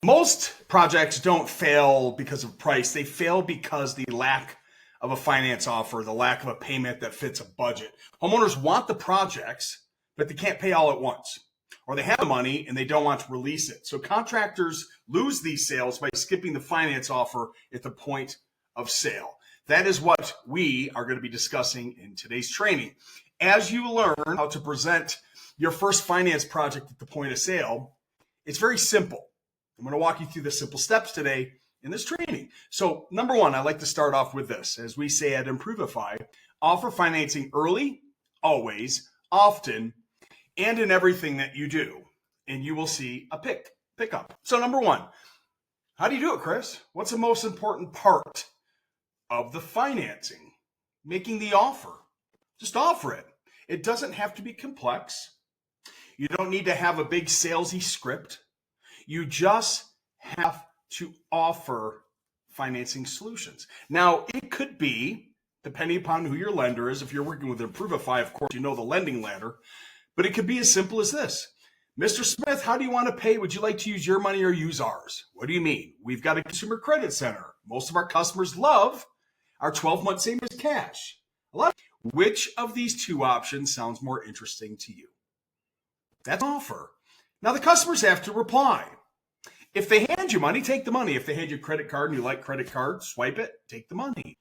Most projects don't fail because of price. They fail because the lack of a finance offer, the lack of a payment that fits a budget. Homeowners want the projects, but they can't pay all at once. Or they have the money and they don't want to release it. So contractors lose these sales by skipping the finance offer at the point of sale. That is what we are going to be discussing in today's training. As you learn how to present your first finance project at the point of sale, it's very simple. I'm going to walk you through the simple steps today in this training. So number one, I like to start off with this. As we say at Improvifi, offer financing early, always, often, and in everything that you do. And you will see a pickup. So number one, how do you do it, Chris? What's the most important part of the financing? Making the offer. Just offer it. It doesn't have to be complex. You don't need to have a big salesy script. You just have to offer financing solutions. Now, it could be, depending upon who your lender is, if you're working with Improvifi, of course, you know the lending ladder, but it could be as simple as this. Mr. Smith, how do you want to pay? Would you like to use your money or use ours? What do you mean? We've got a consumer credit center. Most of our customers love our 12-month same as cash. Which of these two options sounds more interesting to you? That's an offer. Now, the customers have to reply. If they hand you money, take the money. If they hand you a credit card and you like credit cards, swipe it, take the money.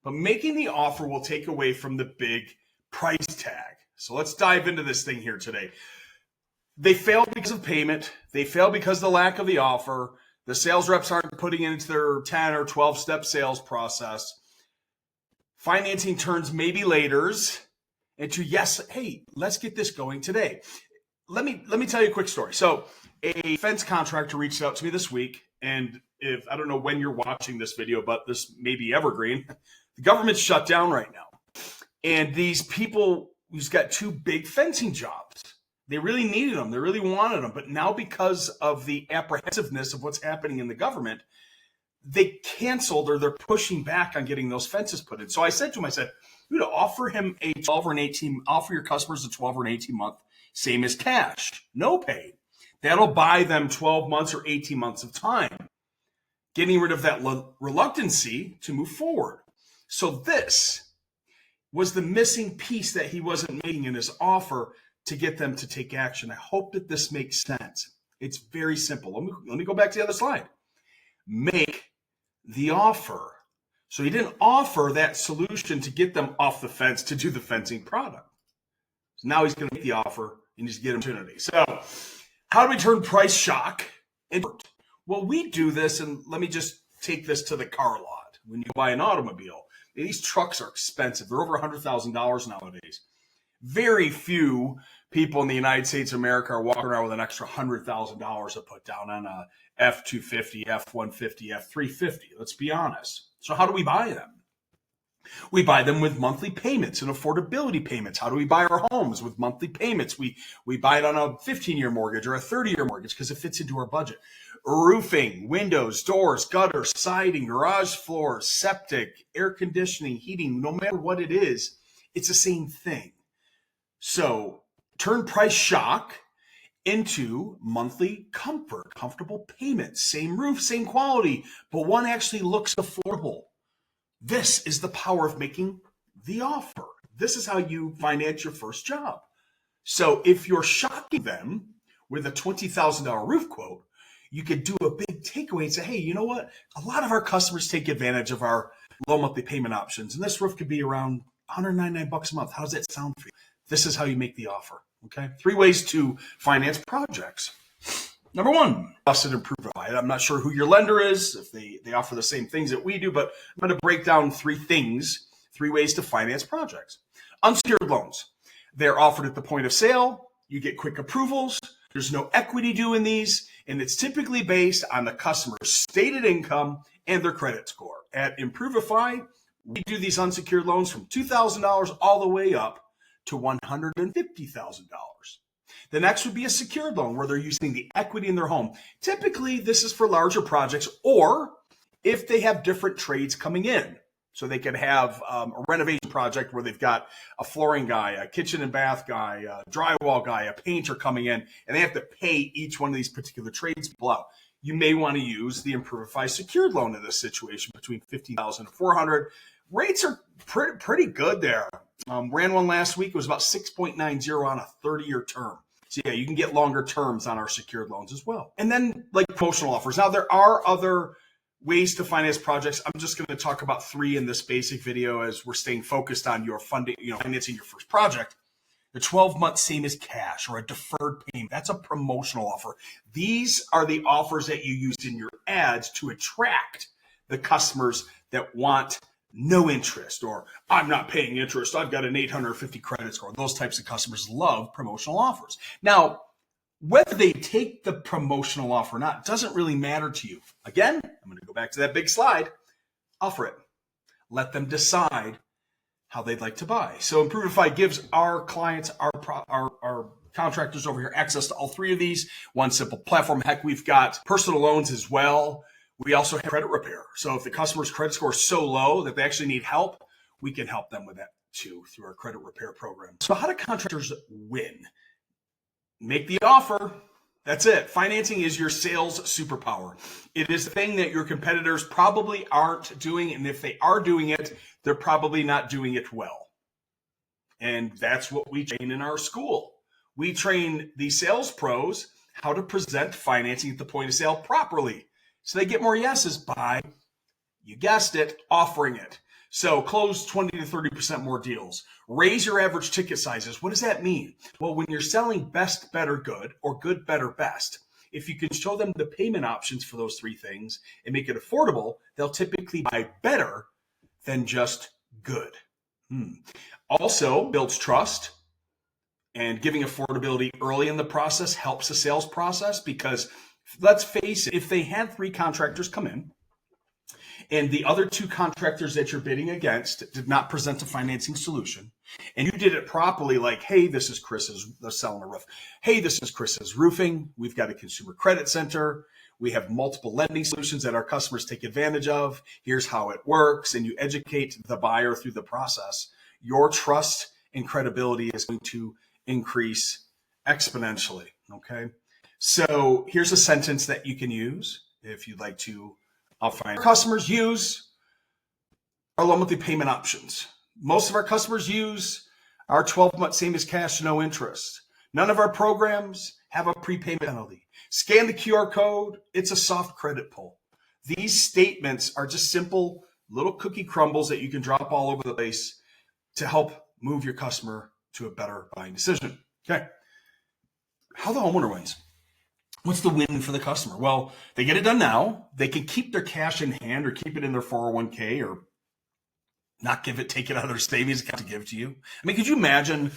But making the offer will take away from the big price tag. So let's dive into this thing here today. They fail because of payment. They fail because of the lack of the offer. The sales reps aren't putting it into their 10 or 12-step sales process. Financing turns maybe laters into, yes, hey, let's get this going today. Let me tell you a quick story. So a fence contractor reached out to me this week, and if I don't know when you're watching this video, but this may be evergreen. The government's shut down right now. And these people who's got two big fencing jobs, they really needed them. They really wanted them. But now because of the apprehensiveness of what's happening in the government, they canceled or they're pushing back on getting those fences put in. So I said to him, you would offer him a 12 or an 18, offer your customers a 12 or an 18 month, same as cash, no pay. That'll buy them 12 months or 18 months of time, getting rid of that reluctancy to move forward. So this was the missing piece that he wasn't making in his offer to get them to take action. I hope that this makes sense. It's very simple. Let me go back to the other slide. Make the offer. So he didn't offer that solution to get them off the fence to do the fencing product. So now he's going to make the offer and he's getting opportunity. So how do we turn price shock into? Well, we do this, and let me just take this to the car lot. When you buy an automobile, these trucks are expensive. They're over $100,000 nowadays. Very few people in the United States of America are walking around with an extra $100,000 to put down on a F-250, F-150, F-350. Let's be honest. So how do we buy them? We buy them with monthly payments and affordability payments. How do we buy our homes? With monthly payments. We buy it on a 15-year mortgage or a 30-year mortgage because it fits into our budget. Roofing, windows, doors, gutters, siding, garage floors, septic, air conditioning, heating, no matter what it is, it's the same thing. So turn price shock into monthly comfort, comfortable payments, same roof, same quality, but one actually looks affordable. This is the power of making the offer. This is how you finance your first job. So if you're shocking them with a $20,000 roof quote, you could do a big takeaway and say, hey, you know what? A lot of our customers take advantage of our low monthly payment options. And this roof could be around $199 a month. How does that sound for you? This is how you make the offer. Okay. 3 ways to finance projects. Number one, trusted and proven. I'm not sure who your lender is, if they offer the same things that we do, but I'm going to break down 3 ways to finance projects. Unsecured loans. They're offered at the point of sale. You get quick approvals. There's no equity due in these, and it's typically based on the customer's stated income and their credit score. At Improvifi, we do these unsecured loans from $2,000 all the way up to $150,000. The next would be a secured loan where they're using the equity in their home. Typically, this is for larger projects or if they have different trades coming in. So they could have a renovation project where they've got a flooring guy, a kitchen and bath guy, a drywall guy, a painter coming in, and they have to pay each one of these particular tradespeople out. you may want to use the Improvifi secured loan in this situation between $15,000 and $400,000. Rates are pretty good there. Ran one last week. It was about 6.90 on a 30-year term. So yeah, you can get longer terms on our secured loans as well. And then like promotional offers. Now there are other ways to finance projects. I'm just going to talk about 3 in this basic video as we're staying focused on your funding, financing your first project. The 12-month same as cash or a deferred payment. That's a promotional offer. These are the offers that you use in your ads to attract the customers that want no interest, or I'm not paying interest, I've got an 850 credit score. Those types of customers love promotional offers. Now, whether they take the promotional offer or not doesn't really matter to you. Again, I'm going to go back to that big slide. Offer it. Let them decide how they'd like to buy. So Improvifi gives our clients, our contractors over here, access to all 3 of these. One simple platform. Heck, we've got personal loans as well. We also have credit repair. So if the customer's credit score is so low that they actually need help, we can help them with that too through our credit repair program. So how do contractors win? Make the offer. That's it. Financing is your sales superpower. It is the thing that your competitors probably aren't doing. And if they are doing it, they're probably not doing it well. And that's what we train in our school. We train the sales pros how to present financing at the point of sale properly. So they get more yeses by, you guessed it, offering it. So close 20 to 30% more deals. Raise your average ticket sizes. What does that mean? Well, when you're selling best, better, good, or good, better, best, if you can show them the payment options for those 3 things and make it affordable, they'll typically buy better than just good. Also builds trust, and giving affordability early in the process helps the sales process because let's face it, if they had 3 contractors come in and the other 2 contractors that you're bidding against did not present a financing solution, and you did it properly, like, hey, this is Chris's, they're selling a roof. Hey, this is Chris's roofing. We've got a consumer credit center. We have multiple lending solutions that our customers take advantage of. Here's how it works. And you educate the buyer through the process. Your trust and credibility is going to increase exponentially, okay? So here's a sentence that you can use if you'd like to. I'll find customers use our low monthly payment options. Most of our customers use our 12-month same as cash, no interest. None of our programs have a prepayment penalty. Scan the QR code. It's a soft credit pull. These statements are just simple little cookie crumbles that you can drop all over the place to help move your customer to a better buying decision. Okay. How the homeowner wins. What's the win for the customer? Well, they get it done now. They can keep their cash in hand or keep it in their 401k or not take it out of their savings account to give to you. I mean, could you imagine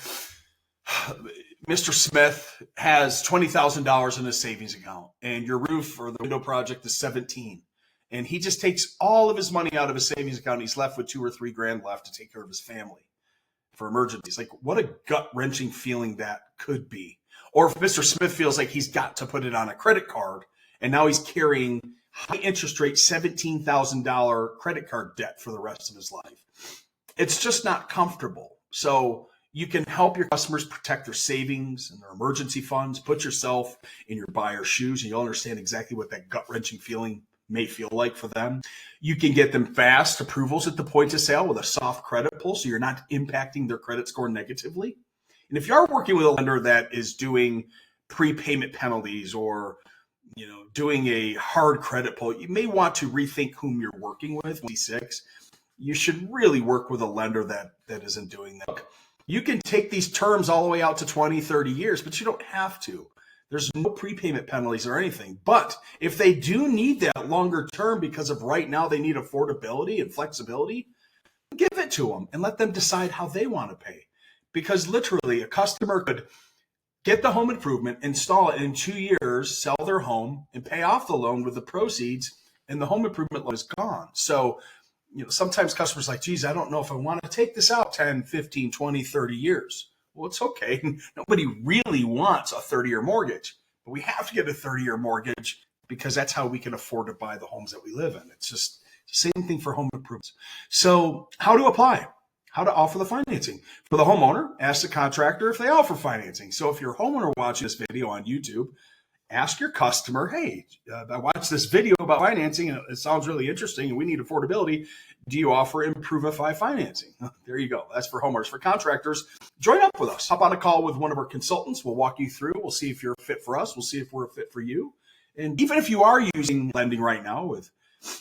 Mr. Smith has $20,000 in his savings account and your roof or the window project is 17, and he just takes all of his money out of his savings account and he's left with $2 or $3 grand left to take care of his family for emergencies. Like, what a gut-wrenching feeling that could be. Or if Mr. Smith feels like he's got to put it on a credit card and now he's carrying high interest rate $17,000 credit card debt for the rest of his life. It's just not comfortable. So you can help your customers protect their savings and their emergency funds. Put yourself in your buyer's shoes and you'll understand exactly what that gut-wrenching feeling may feel like for them. You can get them fast approvals at the point of sale with a soft credit pull so you're not impacting their credit score negatively. And if you are working with a lender that is doing prepayment penalties or doing a hard credit pull, you may want to rethink whom you're working with. You should really work with a lender that isn't doing that. You can take these terms all the way out to 20, 30 years, but you don't have to. There's no prepayment penalties or anything. But if they do need that longer term because of right now they need affordability and flexibility, give it to them and let them decide how they want to pay. Because literally a customer could get the home improvement, install it in 2 years, sell their home and pay off the loan with the proceeds, and the home improvement loan is gone. So, sometimes customers are like, geez, I don't know if I want to take this out 10, 15, 20, 30 years. Well, it's okay. Nobody really wants a 30-year mortgage, but we have to get a 30-year mortgage because that's how we can afford to buy the homes that we live in. It's just the same thing for home improvements. So how to apply? How to offer the financing. For the homeowner, ask the contractor if they offer financing. So if you're a homeowner watching this video on YouTube, ask your customer, hey, I watched this video about financing and it sounds really interesting and we need affordability. Do you offer Improvifi financing? There you go. That's for homeowners. For contractors, join up with us. Hop on a call with one of our consultants. We'll walk you through. We'll see if you're a fit for us. We'll see if we're a fit for you. And even if you are using lending right now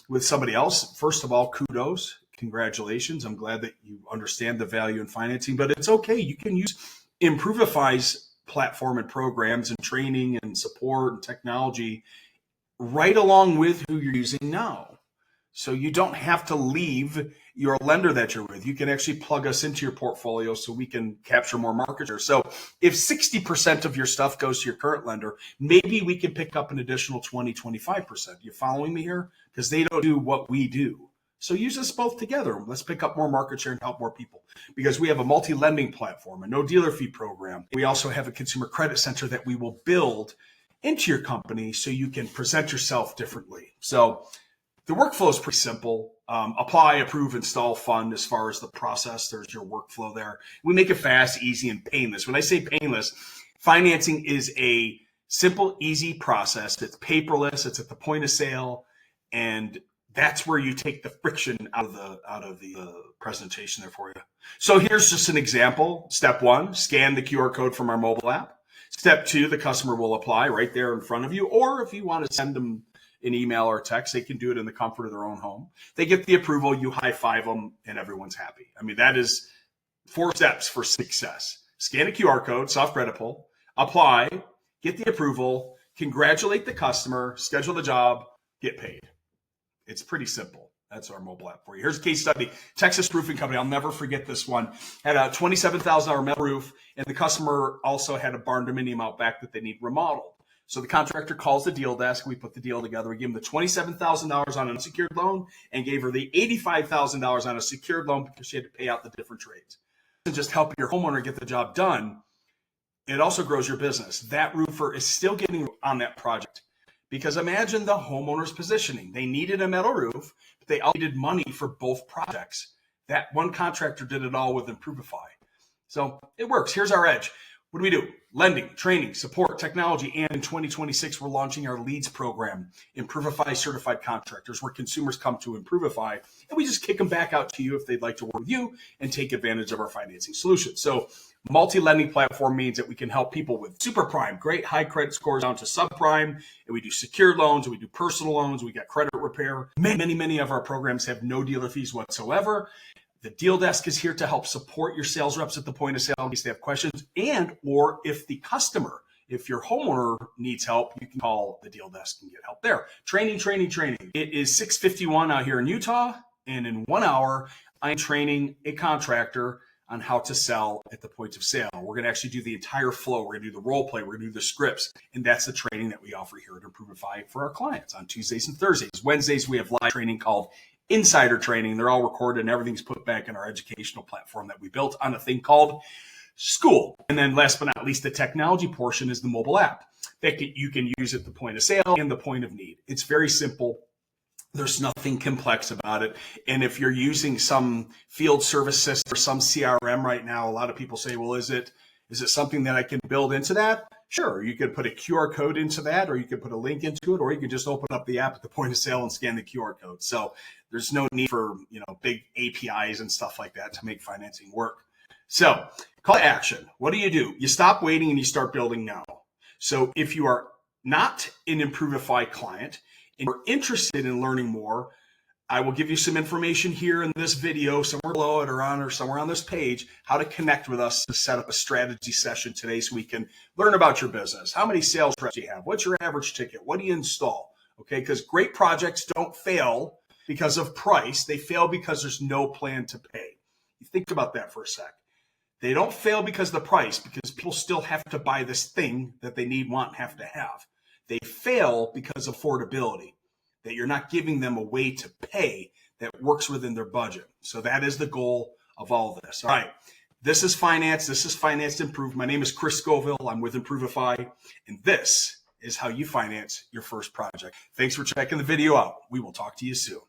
with somebody else, first of all, kudos, congratulations. I'm glad that you understand the value in financing, but it's okay. You can use Improvifi's platform and programs and training and support and technology right along with who you're using now. So you don't have to leave your lender that you're with. You can actually plug us into your portfolio so we can capture more market share. So if 60% of your stuff goes to your current lender, maybe we can pick up an additional 20, 25%. You following me here? Because they don't do what we do. So use us both together. Let's pick up more market share and help more people, because we have a multi-lending platform, a no dealer fee program. We also have a consumer credit center that we will build into your company so you can present yourself differently. So the workflow is pretty simple. Apply, approve, install, fund. As far as the process, there's your workflow there. We make it fast, easy, and painless. When I say painless, financing is a simple, easy process. It's paperless. It's at the point of sale, and that's where you take the friction out of the presentation there for you. So here's just an example. Step 1, scan the QR code from our mobile app. Step 2, the customer will apply right there in front of you, or if you want to send them an email or text, they can do it in the comfort of their own home. They get the approval, you high five them, and everyone's happy. I mean, that is 4 steps for success. Scan a QR code, soft credit pull, apply, get the approval, congratulate the customer, schedule the job, get paid. It's pretty simple. That's our mobile app for you. Here's a case study. Texas Roofing Company, I'll never forget this one, had a $27,000 metal roof, and the customer also had a barn dominium out back that they need remodeled. So the contractor calls the deal desk. We put the deal together. We gave him the $27,000 on an unsecured loan and gave her the $85,000 on a secured loan because she had to pay out the different trades. And just help your homeowner get the job done, it also grows your business. That roofer is still getting on that project, because imagine the homeowner's positioning. They needed a metal roof, but they all needed money for both projects. That one contractor did it all with Improvifi. So it works. Here's our edge. What do we do? Lending, training, support, technology, and in 2026, we're launching our LEADS program, Improvifi Certified Contractors, where consumers come to Improvifi, and we just kick them back out to you if they'd like to work with you and take advantage of our financing solutions. So multi-lending platform means that we can help people with super prime, great high credit scores down to subprime, and we do secured loans, and we do personal loans, we got credit repair. Many of our programs have no dealer fees whatsoever. The deal desk is here to help support your sales reps at the point of sale in case they have questions, and or if the customer, if your homeowner needs help, you can call the deal desk and get help there. Training. It is 6:51 out here in Utah, and in 1 hour, I'm training a contractor on how to sell at the point of sale. We're going to actually do the entire flow. We're going to do the role play. We're going to do the scripts. And that's the training that we offer here at Improvifi for our clients on Tuesdays and Thursdays. Wednesdays, we have live training called Insider Training. They're all recorded and everything's put back in our educational platform that we built on a thing called School. And then last but not least, the technology portion is the mobile app that you can use at the point of sale and the point of need. It's very simple. There's nothing complex about it. And if you're using some field service system or some CRM right now, a lot of people say, well, is it something that I can build into that? Sure, you could put a QR code into that, or you could put a link into it, or you can just open up the app at the point of sale and scan the QR code. So there's no need for big APIs and stuff like that to make financing work. So call to action. What do? You stop waiting and you start building now. So if you are not an Improvifi client and you're interested in learning more, I will give you some information here in this video, somewhere below it or somewhere on this page, how to connect with us to set up a strategy session today so we can learn about your business. How many sales reps do you have? What's your average ticket? What do you install? Okay, because great projects don't fail because of price. They fail because there's no plan to pay. You think about that for a sec. They don't fail because of the price, because people still have to buy this thing that they need, want, and have to have. They fail because of affordability, that you're not giving them a way to pay that works within their budget. So that is the goal of all of this. All right. This is finance. This is Finance Improved. My name is Chris Scoville. I'm with Improvifi, and this is how you finance your first project. Thanks for checking the video out. We will talk to you soon.